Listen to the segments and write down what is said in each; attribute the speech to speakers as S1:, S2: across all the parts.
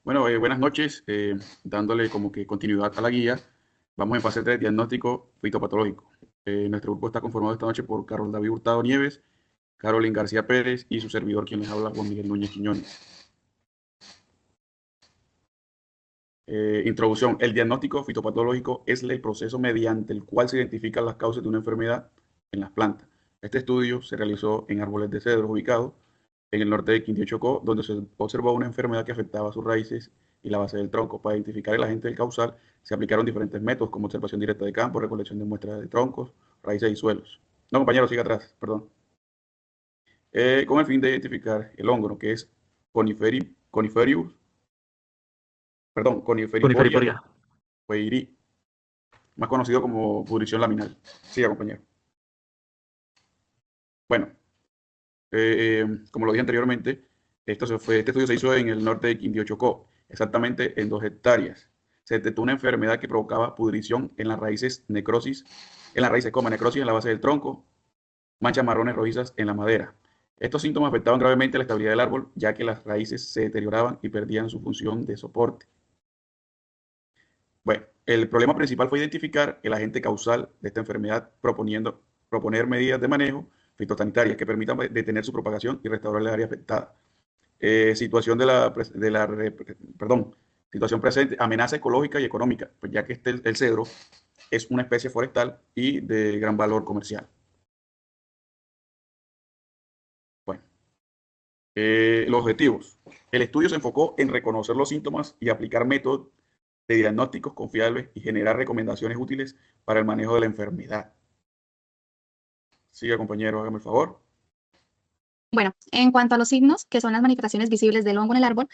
S1: Bueno, buenas noches. Dándole como que continuidad a la guía, vamos en fase 3, diagnóstico fitopatológico. Nuestro grupo está conformado esta noche por Carlos David Hurtado Nieves, Carolyn García Pérez y su servidor, quien les habla, Juan Miguel Núñez Quiñones. Introducción. El diagnóstico fitopatológico es el proceso mediante el cual se identifican las causas de una enfermedad en las plantas. Este estudio se realizó en árboles de cedro ubicados en el norte de Quindío, Chocó, donde se observó una enfermedad que afectaba sus raíces y la base del tronco. Para identificar el agente del causal se aplicaron diferentes métodos como observación directa de campo, recolección de muestras de troncos, raíces y suelos. No, compañero, siga atrás, perdón. Con el fin de identificar el hongo, ¿no? Que es Coniferius, perdón, Coniferifolia
S2: Coniferifolia.
S1: Weiri, más conocido como pudrición laminal. Siga, compañero. Bueno, como lo dije anteriormente, este estudio se hizo en el norte de Quindío, Chocó, exactamente en 2 hectáreas. Se detectó una enfermedad que provocaba pudrición en las raíces, necrosis en la base del tronco, manchas marrones rojizas en la madera. Estos síntomas afectaban gravemente la estabilidad del árbol, ya que las raíces se deterioraban y perdían su función de soporte. Bueno, el problema principal fue identificar el agente causal de esta enfermedad, proponer medidas de manejo fitosanitarias que permitan detener su propagación y restaurar el área afectada. Situación perdón, situación presente, amenaza ecológica y económica, pues ya que el cedro es una especie forestal y de gran valor comercial. Bueno, los objetivos. El estudio se enfocó en reconocer los síntomas y aplicar métodos de diagnósticos confiables y generar recomendaciones útiles para el manejo de la enfermedad. Siga, compañero, hágame el favor.
S3: Bueno, en cuanto a los signos, que son las manifestaciones visibles del hongo en el árbol,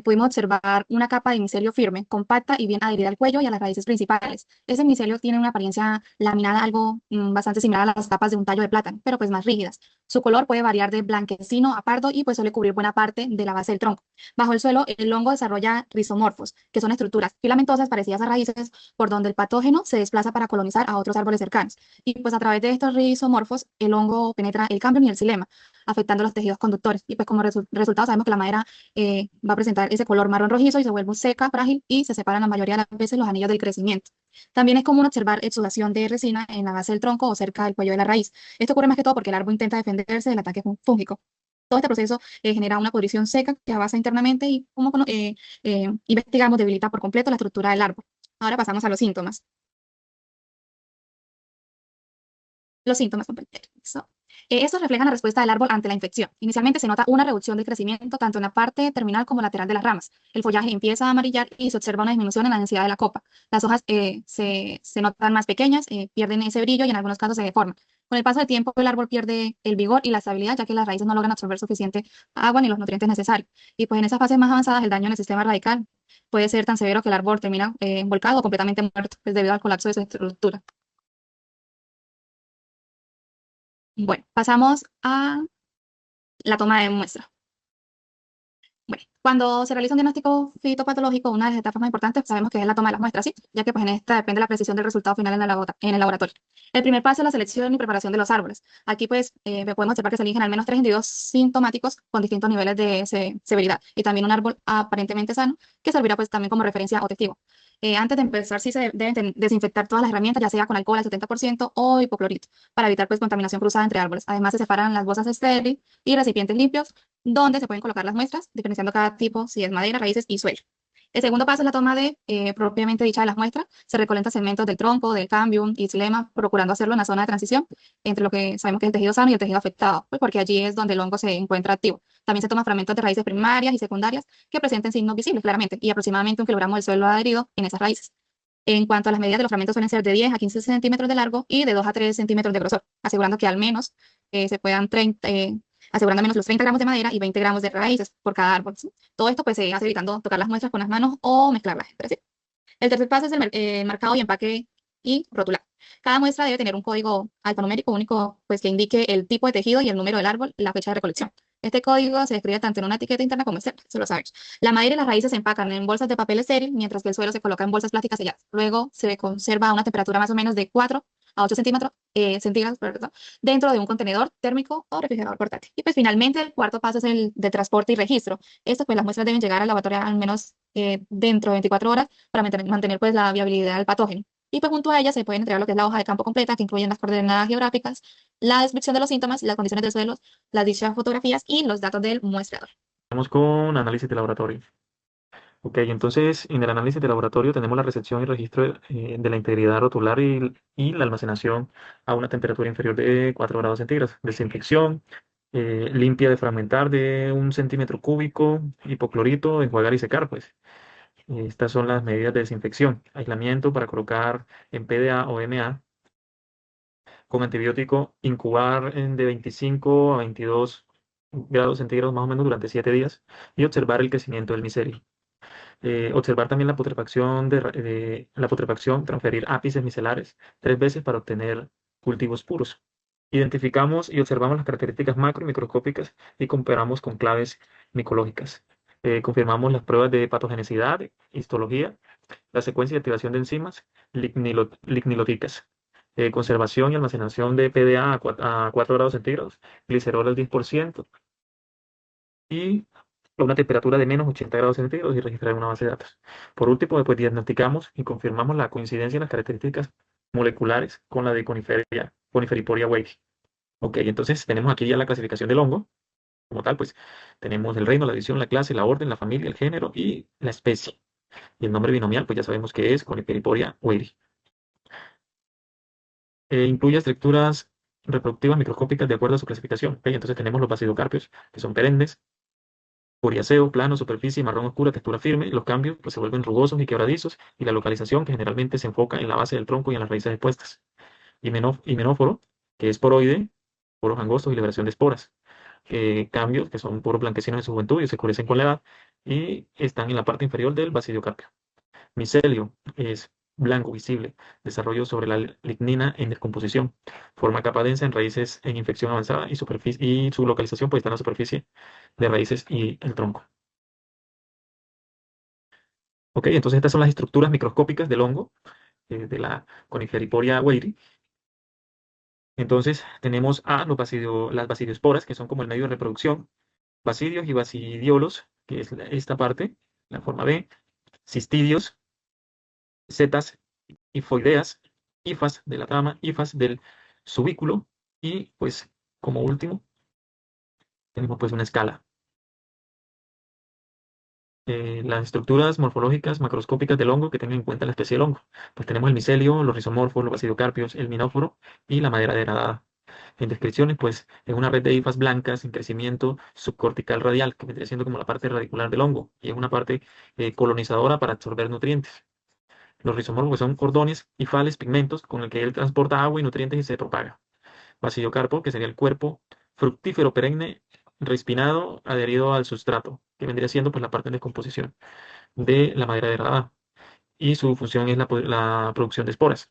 S3: pudimos observar una capa de micelio firme, compacta y bien adherida al cuello y a las raíces principales. Ese micelio tiene una apariencia laminada algo bastante similar a las capas de un tallo de plátano, pero pues más rígidas. Su color puede variar de blanquecino a pardo y pues suele cubrir buena parte de la base del tronco. Bajo el suelo, el hongo desarrolla rizomorfos, que son estructuras filamentosas parecidas a raíces por donde el patógeno se desplaza para colonizar a otros árboles cercanos. Y pues a través de estos rizomorfos, el hongo penetra el cambium y el xilema afectando los tejidos conductores. Y pues como resultado sabemos que la madera va a presentar ese color marrón rojizo y se vuelve seca, frágil y se separan la mayoría de las veces los anillos del crecimiento. También es común observar exudación de resina en la base del tronco o cerca del cuello de la raíz. Esto ocurre más que todo porque el árbol intenta defenderse del ataque fúngico. Todo este proceso genera una pudrición seca que avanza internamente y, como investigamos, debilita por completo la estructura del árbol. Ahora pasamos a los síntomas. Los síntomas, compañeros. Estos reflejan la respuesta del árbol ante la infección. Inicialmente se nota una reducción del crecimiento tanto en la parte terminal como lateral de las ramas. El follaje empieza a amarillar y se observa una disminución en la densidad de la copa. Las hojas se notan más pequeñas, pierden ese brillo y en algunos casos se deforman. Con el paso del tiempo, el árbol pierde el vigor y la estabilidad, ya que las raíces no logran absorber suficiente agua ni los nutrientes necesarios. Y pues en esas fases más avanzadas, el daño en el sistema radical puede ser tan severo que el árbol termina volcado o completamente muerto, pues, debido al colapso de su estructura. Bueno, pasamos a la toma de muestra. Bueno, cuando se realiza un diagnóstico fitopatológico, una de las etapas más importantes sabemos que es la toma de las muestras, ¿sí? Ya que pues en esta depende la precisión del resultado final en el laboratorio. El primer paso es la selección y preparación de los árboles. Aquí pues podemos observar que se eligen al menos 3 individuos sintomáticos con distintos niveles de severidad y también un árbol aparentemente sano que servirá pues también como referencia o testigo. Antes de empezar, sí se deben desinfectar todas las herramientas, ya sea con alcohol al 70% o hipoclorito, para evitar pues contaminación cruzada entre árboles. Además, se separan las bolsas estériles y recipientes limpios donde se pueden colocar las muestras, diferenciando cada tipo si es madera, raíces y suelo. El segundo paso es la toma de propiamente dicha de las muestras. Se recolectan segmentos del tronco, del cambium y xilema, procurando hacerlo en la zona de transición entre lo que sabemos que es el tejido sano y el tejido afectado, pues porque allí es donde el hongo se encuentra activo. También se toman fragmentos de raíces primarias y secundarias que presenten signos visibles claramente y aproximadamente 1 kilogramo del suelo adherido en esas raíces. En cuanto a las medidas de los fragmentos suelen ser de 10 a 15 centímetros de largo y de 2 a 3 centímetros de grosor, asegurando que al menos se puedan asegurando al menos los 30 gramos de madera y 20 gramos de raíces por cada árbol, ¿sí? Todo esto pues se hace evitando tocar las muestras con las manos o mezclarlas entre sí. El tercer paso es el marcado y empaque y rotular. Cada muestra debe tener un código alfanumérico único pues, que indique el tipo de tejido y el número del árbol, la fecha de recolección. Este código se describe tanto en una etiqueta interna como externa, eso lo sabemos. La madera y las raíces se empacan en bolsas de papel estéril, mientras que el suelo se coloca en bolsas plásticas selladas. Luego se conserva a una temperatura más o menos de 4 a 8 centígrados, perdón, dentro de un contenedor térmico o refrigerador portátil. Y pues finalmente el cuarto paso es el de transporte y registro. Esto pues las muestras deben llegar al laboratorio al menos dentro de 24 horas para mantener pues la viabilidad del patógeno. Y pues junto a ella se puede entregar lo que es la hoja de campo completa, que incluyen las coordenadas geográficas, la descripción de los síntomas, las condiciones de suelos, las dichas fotografías y los datos del muestreador.
S2: Vamos con análisis de laboratorio. Ok, entonces en el análisis de laboratorio tenemos la recepción y registro de la integridad rotular y la almacenación a una temperatura inferior de 4 grados centígrados. Desinfección, limpia de fragmentar de 1 centímetro cúbico, hipoclorito, enjuagar y secar, pues. Estas son las medidas de desinfección. Aislamiento para colocar en PDA o MA con antibiótico, incubar de 25 a 22 grados centígrados más o menos durante 7 días y observar el crecimiento del micelio. Observar también la putrefacción, la putrefacción, transferir ápices micelares 3 veces para obtener cultivos puros. Identificamos y observamos las características macro y microscópicas y comparamos con claves micológicas. Confirmamos las pruebas de patogenicidad, histología, la secuencia de activación de enzimas ligniloticas, conservación y almacenación de PDA a 4 grados centígrados, glicerol al 10% y a una temperatura de menos 80 grados centígrados y registrar en una base de datos. Por último, después diagnosticamos y confirmamos la coincidencia en las características moleculares con la de Coniferiporia wavy. Ok, entonces tenemos aquí ya la clasificación del hongo. Como tal, pues tenemos el reino, la división, la clase, la orden, la familia, el género y la especie. Y el nombre binomial, pues ya sabemos que es Coniferiporia wavy. Incluye estructuras reproductivas microscópicas de acuerdo a su clasificación. Ok, entonces tenemos los basidocarpios, que son perennes, coriáceo, plano, superficie, marrón oscura, textura firme. Los cambios pues, se vuelven rugosos y quebradizos, y la localización, que generalmente se enfoca en la base del tronco y en las raíces expuestas. Himenóforo, que es poroide, poros angostos y liberación de esporas. Cambios, que son poros blanquecinos en su juventud y se oscurecen con la edad, y están en la parte inferior del basidiocarpio. Micelio es blanco, visible, desarrollo sobre la lignina en descomposición, forma capa densa en raíces en infección avanzada y, superficie, y su localización pues, está en la superficie de raíces y el tronco. Ok, entonces estas son las estructuras microscópicas del hongo, de la Coniferiporia weyri. Entonces tenemos las basidiosporas, que son como el medio de reproducción, basidios y basidiolos, que es esta parte, la forma B, cistidios, setas hifoideas, hifas de la trama, hifas del subículo y pues como último tenemos pues una escala. Las estructuras morfológicas macroscópicas del hongo que tengan en cuenta la especie del hongo. Pues tenemos el micelio, los rizomorfos, los basidocarpios, el minóforo y la madera degradada. En descripciones, pues es una red de hifas blancas en crecimiento subcortical radial, que vendría siendo como la parte radicular del hongo, y es una parte colonizadora para absorber nutrientes. Los rizomorfos son cordones y fales, pigmentos, con el que él transporta agua y nutrientes y se propaga. Basidiocarpo, que sería el cuerpo fructífero perenne respinado adherido al sustrato, que vendría siendo pues la parte de descomposición de la madera degradada. Y su función es la producción de esporas.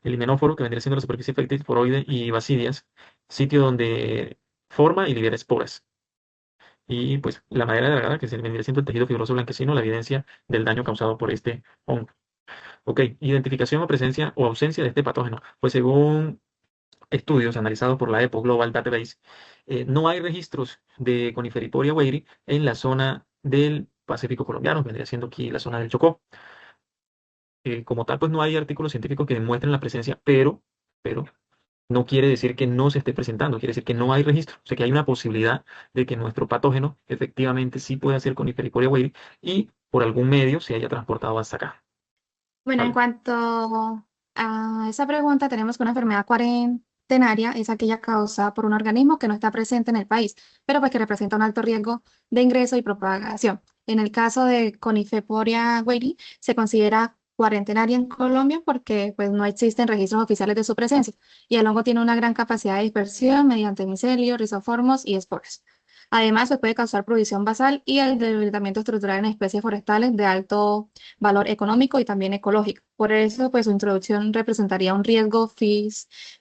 S2: El himenóforo, que vendría siendo la superficie fértil, poroide y basidias, sitio donde forma y libera esporas. Y pues la madera degradada, que se vendría siendo el tejido fibroso blanquecino, la evidencia del daño causado por este hongo. Ok, identificación o presencia o ausencia de este patógeno. Pues según estudios analizados por la EPO Global Database, no hay registros de Coniferiporia weyri en la zona del Pacífico colombiano, vendría siendo aquí la zona del Chocó. Como tal, pues no hay artículos científicos que demuestren la presencia, pero no quiere decir que no se esté presentando, quiere decir que no hay registro, o sea que hay una posibilidad de que nuestro patógeno efectivamente sí pueda ser Coniferiporia weyri y por algún medio se haya transportado hasta acá.
S3: Bueno, en
S2: ¿Vale?
S3: cuanto a esa pregunta, tenemos que una enfermedad cuarentenaria es aquella causada por un organismo que no está presente en el país, pero pues que representa un alto riesgo de ingreso y propagación. En el caso de Coniferia weyri, se considera cuarentenaria en Colombia porque pues no existen registros oficiales de su presencia y el hongo tiene una gran capacidad de dispersión mediante micelio, rizoformos y esporas. Además, pues puede causar provisión basal y el debilitamiento estructural en especies forestales de alto valor económico y también ecológico. Por eso, pues su introducción representaría un riesgo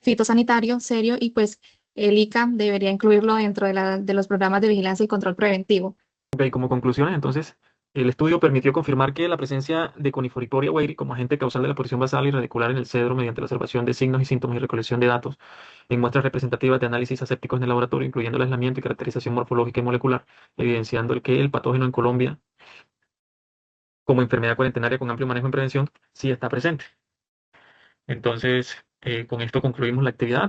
S3: fitosanitario serio y pues el ICA debería incluirlo dentro de los programas de vigilancia y control preventivo.
S2: Ok, como conclusiones, entonces, el estudio permitió confirmar que la presencia de Coniferiporia weyri como agente causal de la pudrición basal y radicular en el cedro mediante la observación de signos y síntomas y recolección de datos en muestras representativas de análisis asépticos en el laboratorio, incluyendo el aislamiento y caracterización morfológica y molecular, evidenciando que el patógeno en Colombia como enfermedad cuarentenaria con amplio manejo en prevención sí está presente. Entonces, con esto concluimos la actividad.